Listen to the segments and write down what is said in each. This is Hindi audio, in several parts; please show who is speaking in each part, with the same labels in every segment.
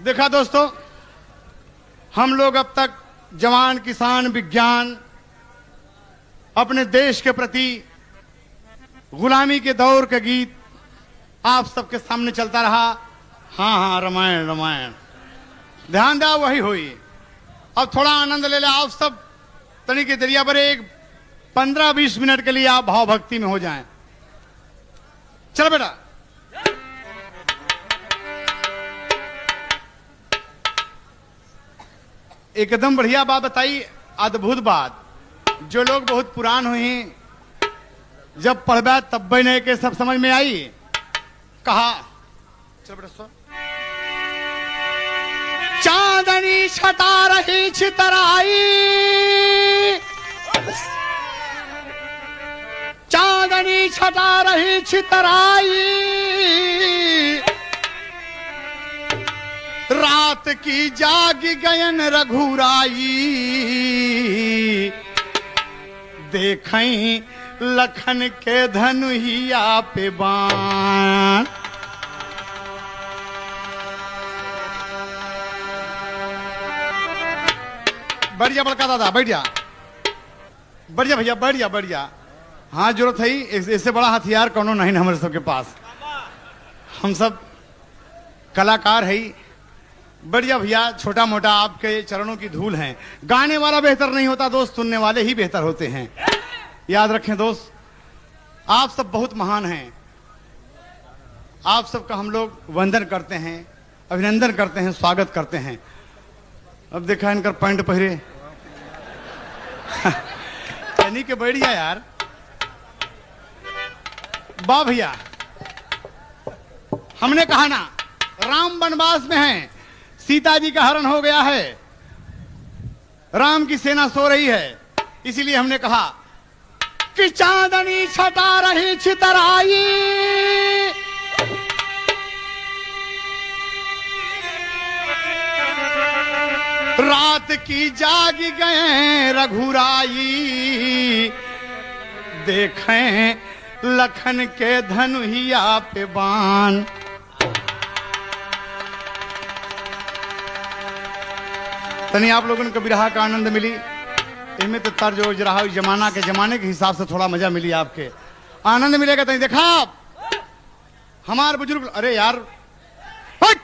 Speaker 1: देखा दोस्तों, हम लोग अब तक जवान किसान विज्ञान अपने देश के प्रति गुलामी के दौर के गीत आप सबके सामने चलता रहा। हाँ हाँ, रामायण रामायण, ध्यान दो वही हुई। अब थोड़ा आनंद ले ले आप सब, तनी के दरिया पर एक 15-20 मिनट के लिए आप भाव भक्ति में हो जाएं। चलो बेटा। एकदम बढ़िया बात बताई, अद्भुत बात। जो लोग बहुत पुरान हुए हैं, जब पढ़बा तब नहीं के सब समझ में आई। कहा चलो बेटा सो। चांदनी छटा रही छितराई, चांदनी छटा रही छितराई, रात की जागी गयन रघुराई, देखें लखन के धनुहिया पे बाण। बढ़िया बड़का दादा, बैठ जा। बढ़िया भैया, बढ़िया बढ़िया। हाँ, जरूरत है इससे बड़ा हथियार कौनो नहीं हमारे सबके पास। हम सब कलाकार है। बढ़िया भैया, छोटा मोटा आपके चरणों की धूल है। गाने वाला बेहतर नहीं होता दोस्त, सुनने वाले ही बेहतर होते हैं। याद रखें दोस्त, आप सब बहुत महान हैं। आप सबका हम लोग वंदन करते हैं, अभिनंदन करते हैं, स्वागत करते हैं। अब देखा इनका पैंट पहरे यानी के बढ़िया यार। वाह भैया, हमने कहा ना राम वनवास में हैं, सीता जी का हरण हो गया है, राम की सेना सो रही है। इसीलिए हमने कहा कि चांदनी छटा रही छितराई, रात की जागी गए रघुराई, देखें लखन के धनुहिया पे बाण। तनी आप लोगों को बिरहा का आनंद मिली, इनमें तो तर्ज जो रहा जमाना के जमाने के हिसाब से थोड़ा मजा मिली, आपके आनंद मिलेगा। तनी देखा हमारे बुजुर्ग, अरे यार हट!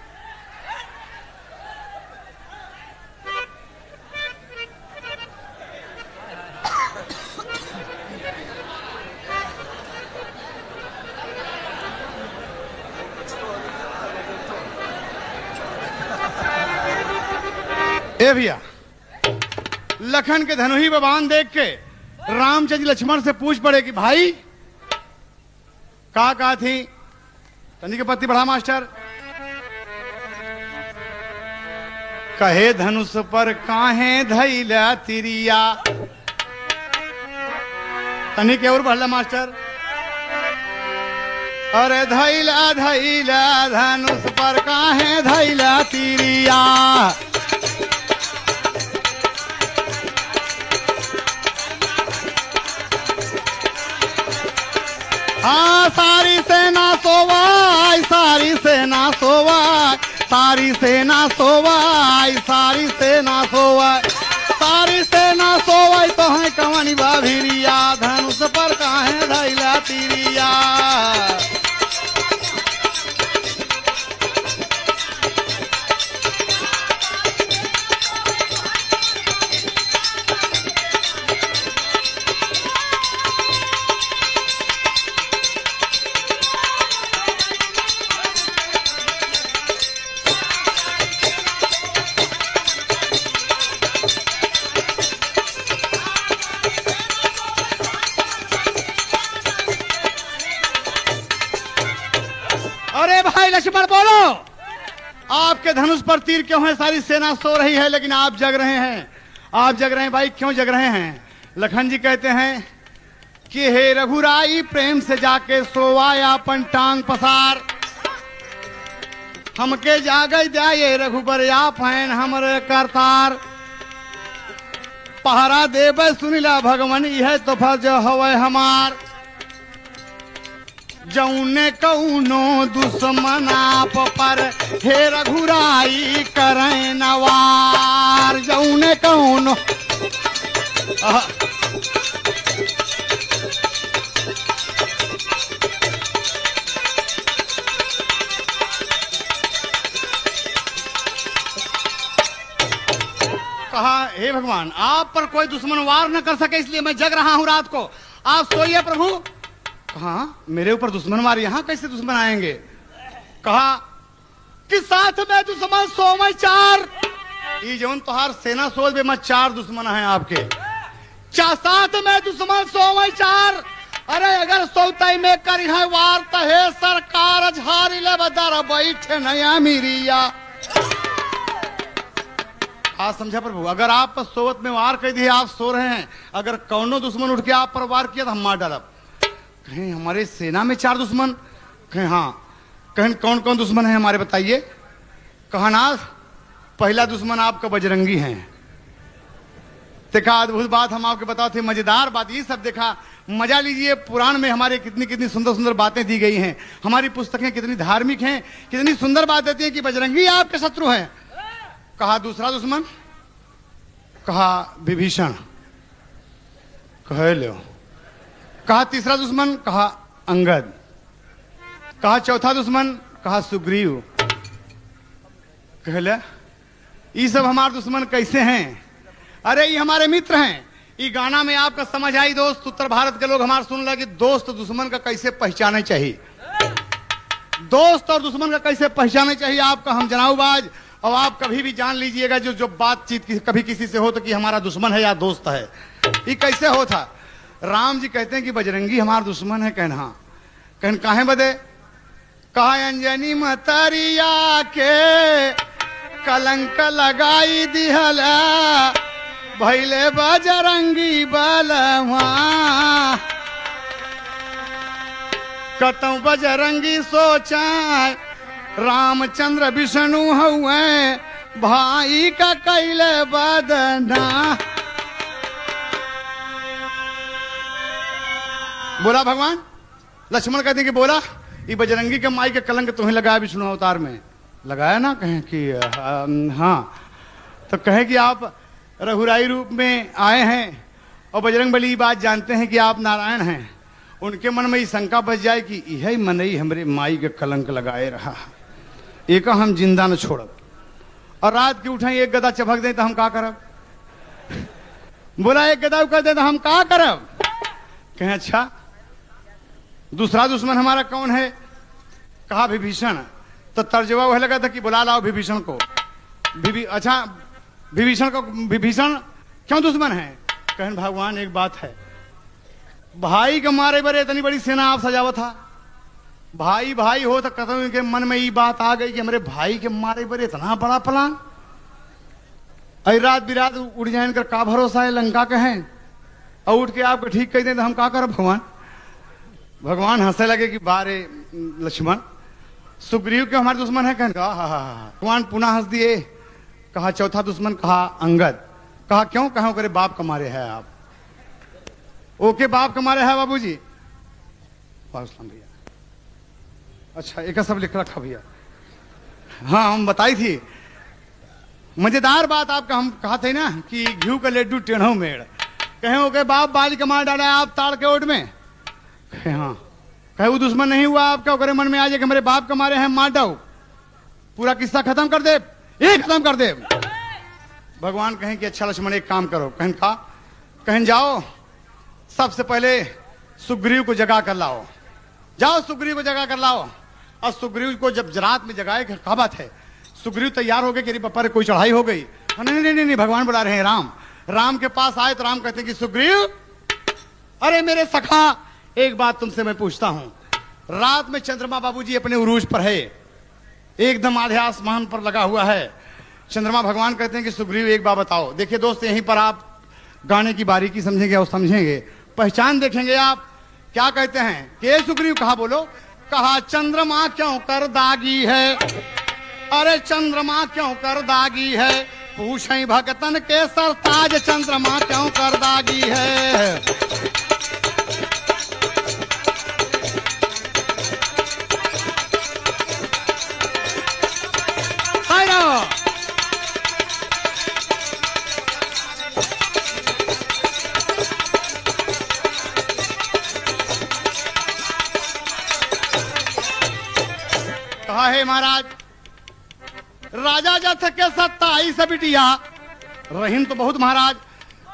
Speaker 1: ए भैया, लखन के धनुही पे बाण देख के रामचंद्र लक्ष्मण से पूछ पड़े कि भाई कहा थी तनी के पति बढ़ा मास्टर। कहे धनुष पर काहे धैला तिरिया, तनी के और बढ़ला मास्टर। अरे धैला धैला धनुष पर काहे धैला तिरिया, हाँ सारी सेना सोवाई, सारी सेना सोवाई, सारी सेना सोवाई, सारी सेना सोवाई, सारी सेना सोवाई, तो है कवनी बाभिरिया, धनुष पर काहे धैला तिरिया। लक्ष्मण बोलो, आपके धनुष पर तीर क्यों है? सारी सेना सो रही है लेकिन आप जग रहे हैं। आप जग रहे हैं भाई, क्यों जग रहे हैं? लखन जी कहते हैं कि हे रघुराई, प्रेम से जाके सोवाया अपन टांग पसार, हमके जागे जाए रघुबर आप हैं हमरे करतार, पहरा देवे सुनिला भगवान, यह तो फर्ज हवे हमार। जौने कौनो दुश्मन आप पर हे रघुराई करें नवार, जौने कौनो कहा हे भगवान आप पर कोई दुश्मन वार न कर सके इसलिए मैं जग रहा हूं रात को, आप सोइए प्रभु। कहा मेरे ऊपर दुश्मन वार, यहां कैसे दुश्मन आएंगे? कहा कि साथ में दुश्मन सो में चार, ये जौन तोहार सेना सोच में चार दुश्मन है आपके, साथ में दुश्मन सो में चार। अरे अगर सौताई में करी है वार तो हे सरकार झारी ले बदर बैठे नया मीरिया। आज समझा प्रभु, अगर आप सोवत में वार कर दिए, आप सो रहे हैं, अगर कौनो दुश्मन उठ के आप पर वार किया तो हम मार डालब। कहीं हमारे सेना में चार दुश्मन, कहीं हाँ, कहीं कौन कौन दुश्मन है हमारे बताइए? कहा नाथ पहला दुश्मन आपका बजरंगी है। देखा अद्भुत बात हम आपके बताते, मजेदार बात ये सब देखा, मजा लीजिए। पुराण में हमारे कितनी कितनी सुंदर सुंदर बातें दी गई हैं, हमारी पुस्तकें कितनी धार्मिक हैं, कितनी सुंदर बात देती है कि बजरंगी आपके शत्रु हैं। कहा दूसरा दुश्मन, कहा विभीषण, कह लो। कहा तीसरा दुश्मन, कहा अंगद। कहा चौथा दुश्मन, कहा सुग्रीव। कहले ये सब हमारे दुश्मन कैसे हैं? अरे ये हमारे मित्र हैं। ये गाना में आपका समझ आई दोस्त, उत्तर भारत के लोग हमारे सुन लगे दोस्त दुश्मन का कैसे पहचाने चाहिए, दोस्त और दुश्मन का कैसे पहचाने चाहिए आपका हम जनाऊ बाज। और आप कभी भी जान लीजिएगा जो जो बातचीत कभी किसी से हो तो कि हमारा दुश्मन है या दोस्त है, ये कैसे हो था? राम जी कहते हैं कि बजरंगी हमारा दुश्मन है। कहना हाँ, कहन काहे बदे? कहा अंजनी मतरिया के कलंक लगाई दिहल भैले बजरंगी बलवा, कतौ बजरंगी सोचा रामचंद्र विष्णु हुए भाई का कैले बदना। बोला भगवान, लक्ष्मण कहते कि बोला ये बजरंगी के माई के कलंक तुम्हें लगाया विष्णु अवतार में, लगाया ना? कहें कि हाँ, तो कहे कि आप रघुराई रूप में आए हैं और बजरंग बली बात जानते हैं कि आप नारायण हैं, उनके मन में ये शंका बच जाए कि यही मनई हमरे माई के कलंक लगाए रहा, एक हम जिंदा न छोड़ब, और रात के उठे एक गदा चपक दे तो हम का करब? बोला एक गदा कर दे तो हम का करब? कहें अच्छा दूसरा दुश्मन हमारा कौन है? कहा विभीषण। तो तर्जवा वह लगा था कि बुला लाओ विभीषण को। अच्छा विभीषण को, विभीषण क्यों दुश्मन है? कहन भगवान एक बात है, भाई के मारे बरे इतनी बड़ी सेना आप सजावत था, भाई भाई हो तो कतौ के मन में ये बात आ गई कि हमारे भाई के मारे बरे इतना बड़ा प्लान, रात बिरात उड़ जाए कर का भरोसा है लंका के हैं, और उठ के आपको ठीक कह दें तो हम का कर? भगवान भगवान हंसे लगे कि बारे लक्ष्मण सुग्रीव के हमारे दुश्मन है। कहन कहा भगवान पुनः हंस दिए। कहा चौथा दुश्मन, कहा अंगद। कहा क्यों? कहा करे बाप कमारे है आप। ओके बाप कमारे है बाबूजी। भैया अच्छा एक सब लिख रखा भैया। हाँ हम बताई थी मजेदार बात आपका, हम कहा थे ना कि घी का लड्डू टेढ़ो मेड़। कहे ओके बाप बाज कमार डाला आप ताड़ के ओट में। कहे हाँ। कहे वो दुश्मन नहीं हुआ आपका, ओकरे मन में आ जाए कि हमारे बाप कमारे हैं मार डाओ, पूरा किस्सा खत्म कर दे, एक खत्म कर दे। भगवान कहें कि अच्छा लक्ष्मण एक काम करो। कहन का? कहन जाओ सबसे पहले सुग्रीव को जगा कर लाओ, जाओ सुग्रीव को जगा कर लाओ। और सुग्रीव को जब रात में जगाए, क्या बात है? सुग्रीव तैयार हो गए कि पप्पा कोई चढ़ाई हो गई। नहीं नहीं नहीं, भगवान बुला रहे हैं राम। राम के पास आए तो राम कहते हैं कि सुग्रीव, अरे मेरे सखा एक बात तुमसे मैं पूछता हूं। रात में चंद्रमा बाबूजी अपने उरूज पर है, एकदम आधे आसमान पर लगा हुआ है चंद्रमा। भगवान कहते हैं कि सुग्रीव एक बात बताओ। देखिए दोस्त यहीं पर आप गाने की बारीकी समझेंगे और समझेंगे, पहचान देखेंगे आप। क्या कहते हैं कि सुग्रीव? कहा बोलो। कहा चंद्रमा क्यों कर दागी है, अरे चंद्रमा क्यों कर दागी है, पूछें भगतन के सरताज चंद्रमा क्यों कर दागी है। कहा है महाराज राजा जथ के 27 बिटिया रहीम तो बहुत महाराज।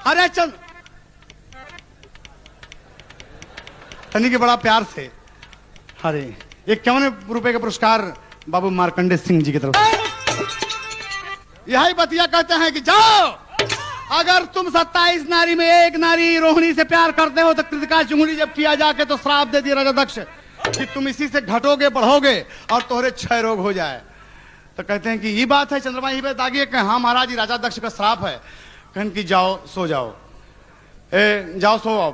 Speaker 1: अरे चंद तनी के बड़ा प्यार से। अरे ये 51 रुपए का पुरस्कार बाबू मार्कंडे सिंह जी की तरफ। यही बतिया कहते हैं कि जाओ अगर तुम 27 नारी में एक नारी रोहिणी से प्यार करते हो तो कृतिका चुंगली जब किया जाके तो श्राप दे दिया राजा दक्ष कि तुम इसी से घटोगे बढ़ोगे और तोहरे क्षय रोग हो जाए। तो कहते हैं कि ये बात है चंद्रमा ही बात आगे कहें हाँ महाराज ये राजा दक्ष का श्राप है। कहन कि जाओ सो जाओ। जाओ सो आओ।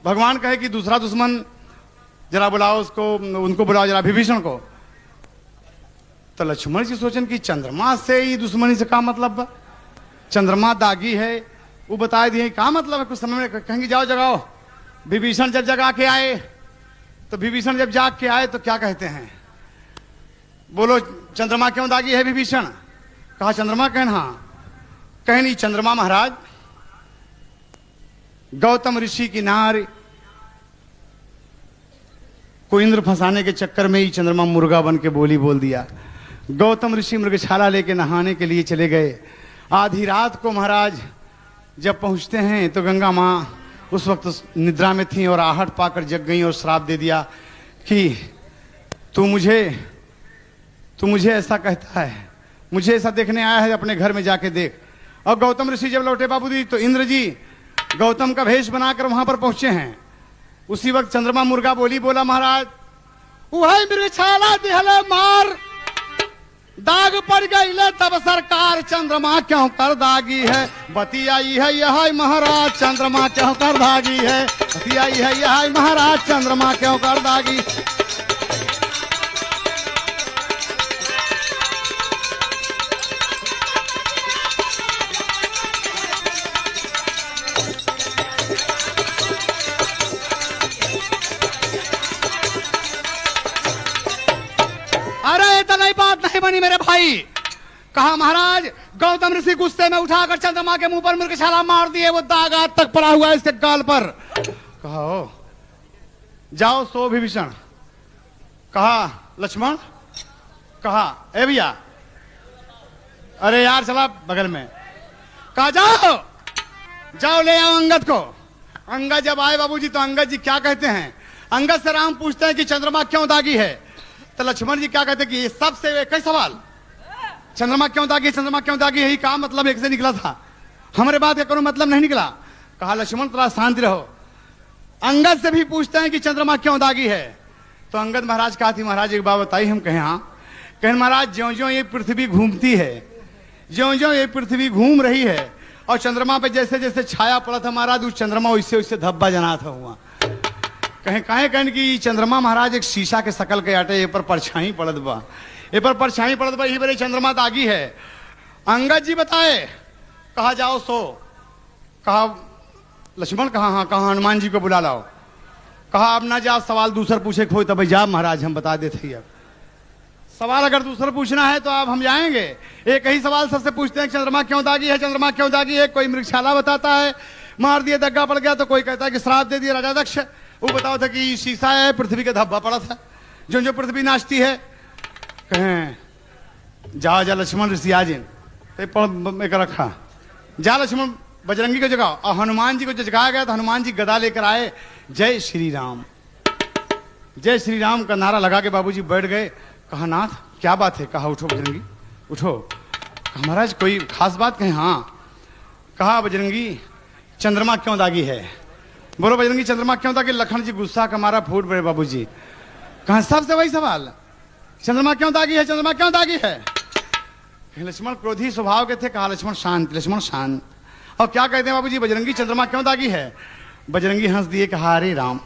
Speaker 1: भगवान कहे कि दूसरा दुश्मन जरा बुलाओ उसको, उनको बुलाओ जरा विभीषण को। तो लक्ष्मण जी सोचन कि चंद्रमा से ही दुश्मनी से क्या मतलब बा? चंद्रमा दागी है वो बता दिए क्या मतलब है। कुछ समय में कहेंगे जाओ जगाओ। विभीषण जब जगा के आए तो विभीषण जब जाग के आए तो क्या कहते हैं, बोलो चंद्रमा क्यों दागी है विभीषण? कहा चंद्रमा कहन हाँ। कहे नहीं चंद्रमा महाराज गौतम ऋषि की नार को इंद्र फंसाने के चक्कर में ही चंद्रमा मुर्गा बन के बोली बोल दिया। गौतम ऋषि मृगशाला लेके नहाने के लिए चले गए। आधी रात को महाराज जब पहुंचते हैं तो गंगा माँ उस वक्त निद्रा में थी और आहट पाकर जग गई और श्राप दे दिया कि तू मुझे ऐसा कहता है, मुझे ऐसा देखने आया है, अपने घर में जाके देख। और गौतम ऋषि जब लौटे बाबूजी तो इंद्र जी गौतम का भेष बनाकर वहां पर पहुंचे हैं। उसी वक्त चंद्रमा मुर्गा बोली बोला महाराज वही मृगशाला दिहले मार दाग पड़ गई ले तब सरकार चंद्रमा क्यों कर दागी है। बतियाई है यह महाराज चंद्रमा क्यों कर दागी है। बतियाई है यह महाराज चंद्रमा क्यों कर दागी। बात नहीं बनी मेरे भाई। कहा महाराज गौतम ऋषि गुस्से में उठाकर चंद्रमा के मुंह पर मृगशाला मार दिए, वो दाग आज तक पड़ा हुआ है इसके गाल पर। कहा जाओ सो विभीषण। कहा लक्ष्मण। कहा ए भैया अरे यार चला बगल में। कहा जाओ जाओ ले आओ अंगद को। अंगद जब आए बाबूजी तो अंगद जी क्या कहते हैं, अंगद से राम पूछते हैं कि चंद्रमा क्यों दागी है। तो लक्ष्मण जी क्या कहते कि ये सबसे एक ही सवाल चंद्रमा क्यों दागी, चंद्रमा क्यों दागी है, का मतलब एक से निकला था, हमारे बात का कोई मतलब नहीं निकला। कहा लक्ष्मण थोड़ा शांति रहो। अंगद से भी पूछते हैं कि चंद्रमा क्यों दागी है। तो अंगद महाराज कहा थी महाराज एक बात बताइए। हम कहें हाँ। कहें महाराज ज्यों ज्यों ये पृथ्वी घूमती है, ज्यों ज्यों ये पृथ्वी घूम रही है और चंद्रमा पे जैसे जैसे छाया पड़ा था महाराज उस चंद्रमा वैसे वैसे धब्बा जना था हुआ। कहें कि चंद्रमा महाराज एक शीशा के शकल के आटे ये पर परछाई पड़त बा, ये पर परछाई पड़त बा, ये बड़े चंद्रमा दागी है। अंगद जी बताए। कहा जाओ सो। कहा लक्ष्मण। कहा हाँ। कहा हनुमान जी को बुला लाओ। कहा अब ना जा सवाल दूसरा पूछे खोई तब जा महाराज हम बता देते हैं। सवाल अगर दूसरा पूछना है तो अब हम जाएंगे। एक ही सवाल सबसे पूछते हैं चंद्रमा क्यों दागी है, चंद्रमा क्यों दागी है। कोई मृगशाला बताता है मार दिया दग्गा पड़ गया, तो कोई कहता है कि श्राप दे दिया राजा दक्ष। वो बताओ था कि शीशा है पृथ्वी का धब्बा पड़ा था जो जो पृथ्वी नाचती है। कहें जाओ जा लक्ष्मण ऋषि आज एक रखा जा लक्ष्मण बजरंगी को जगाओ। और हनुमान जी को जगाया गया तो हनुमान जी गदा लेकर आए। जय श्री राम, जय श्री राम का नारा लगा के बाबूजी बैठ गए। कहा नाथ क्या बात है। कहा उठो बजरंगी उठो। कहा महाराज कोई खास बात। कहें हाँ। कहा बजरंगी चंद्रमा क्यों दागी है। बोलो बजरंगी चंद्रमा क्यों दागी। लखन जी गुस्सा का मारा फूट पड़े बाबूजी। कहा सबसे वही सवाल चंद्रमा क्यों दागी है, चंद्रमा क्यों दागी है। लक्ष्मण क्रोधी स्वभाव के थे। कहा लक्ष्मण शांत, लक्ष्मण शांत। और क्या कहते हैं बाबूजी बजरंगी चंद्रमा क्यों दागी है। बजरंगी हंस दिए। कहा अरे राम